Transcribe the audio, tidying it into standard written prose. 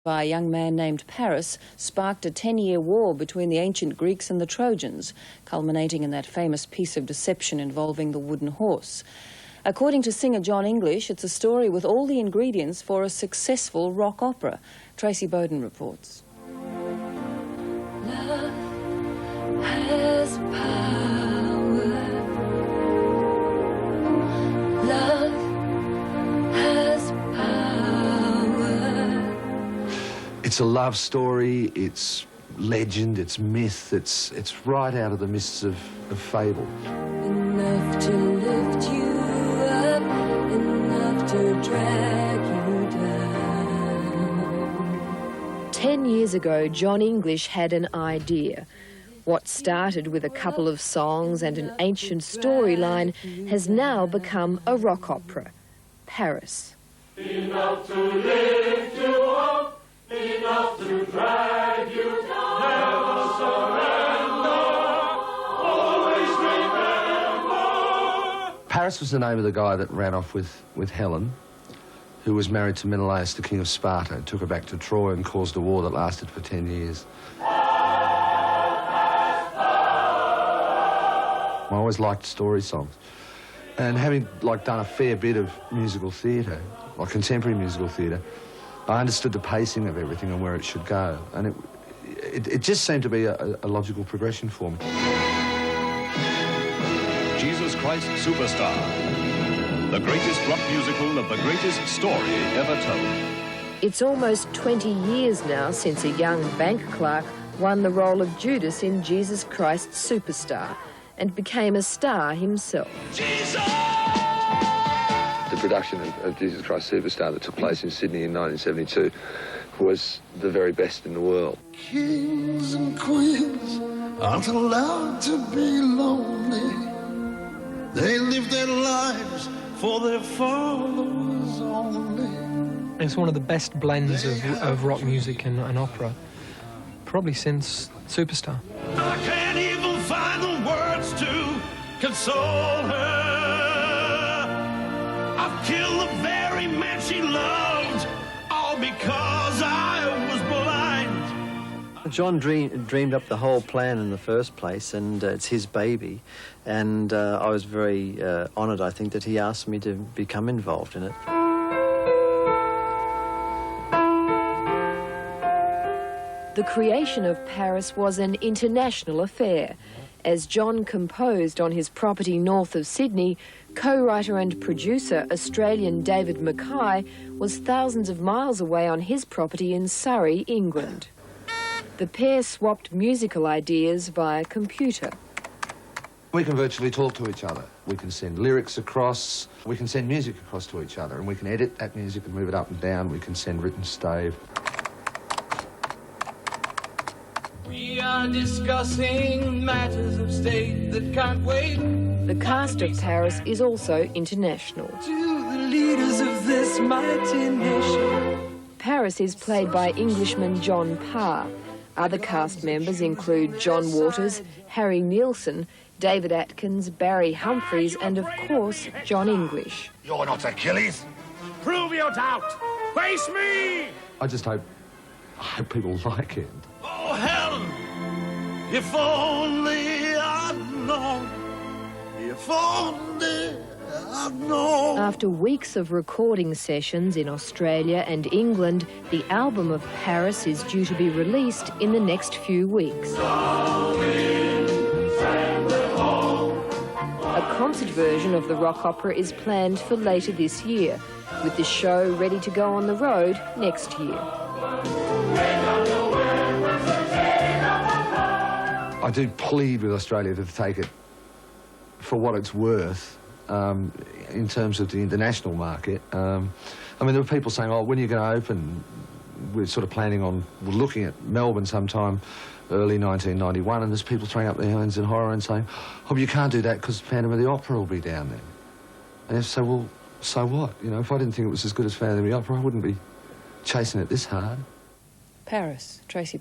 by a young man named Paris sparked a 10-year war between the ancient Greeks and the Trojans, culminating in that famous piece of deception involving the wooden horse. According to singer Jon English, it's a story with all the ingredients for a successful rock opera. Tracy Bowden reports. Love has power. Love has power. It's a love story, it's legend, it's myth, it's right out of the mists of fable. Enough to lift you up, enough to drag you down. 10 years ago, Jon English had an idea. What started with a couple of songs and an ancient storyline has now become a rock opera, Paris. Enough to lift you up, enough to drag you down. Never surrender, always remember. Paris was the name of the guy that ran off with Helen, who was married to Menelaus, the king of Sparta, and took her back to Troy and caused a war that lasted for 10 years. I always liked story songs. And having done a fair bit of musical theatre, like contemporary musical theatre, I understood the pacing of everything and where it should go. And it just seemed to be a logical progression for me. Jesus Christ Superstar, the greatest rock musical of the greatest story ever told. It's almost 20 years now since a young bank clerk won the role of Judas in Jesus Christ Superstar and became a star himself. The production of Jesus Christ Superstar that took place in Sydney in 1972 was the very best in the world. Kings and queens aren't allowed to be lonely. They live their lives for their followers only. It's one of the best blends of rock music and opera, probably since Superstar. I can't even find the words to console her. I've killed the very man she loved, all because I was blind. Jon dreamed up the whole plan in the first place, and it's his baby. And I was very honoured, I think, that he asked me to become involved in it. The creation of Paris was an international affair. As Jon composed on his property north of Sydney, co-writer and producer Australian David Mackay was thousands of miles away on his property in Surrey, England. The pair swapped musical ideas via computer. We can virtually talk to each other. We can send lyrics across, we can send music across to each other, and we can edit that music and move it up and down. We can send written stave. We are discussing matters of state that can't wait. The cast of Paris is also international. To the leaders of this mighty nation. Paris is played by Englishman John Parr. Other cast members include John Waters, Harry Nilsson, David Atkins, Barry Humphries, and of course, Jon English. You're not Achilles. Prove your doubt. Face me! I just hope people like it. Oh, Helen, if only I'd known. If only I'd known. After weeks of recording sessions in Australia and England, the album of Paris is due to be released in the next few weeks. A concert version of the rock opera is planned for later this year, with the show ready to go on the road next year. I do plead with Australia to take it for what it's worth in terms of the international market. I mean, there were people saying, oh, when are you going to open? We're sort of planning on, we're looking at Melbourne sometime early 1991, and there's people throwing up their hands in horror and saying, oh, but you can't do that because Phantom of the Opera will be down there. And I say, well, so what? You know, if I didn't think it was as good as Phantom of the Opera, I wouldn't be chasing it this hard. Paris, Tracy